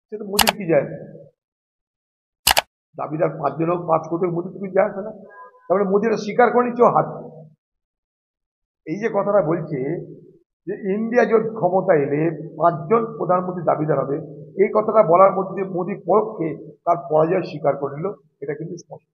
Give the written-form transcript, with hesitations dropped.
সে তো মোদির কি যায়, দাবিদার 5 জন হোক 5 কোটি মোদি তুমি যায় আসে না। তারপরে মোদিরা স্বীকার করে নিচ্ছে হারছে। এই যে কথাটা বলছে যে ইন্ডিয়া জোট ক্ষমতা এলে 5 জন প্রধানমন্ত্রী দাবিদার হবে, এই কথাটা বলার মধ্যে মোদি পরোক্ষে তার পরাজয় স্বীকার করে নিল, এটা কিন্তু স্পষ্ট।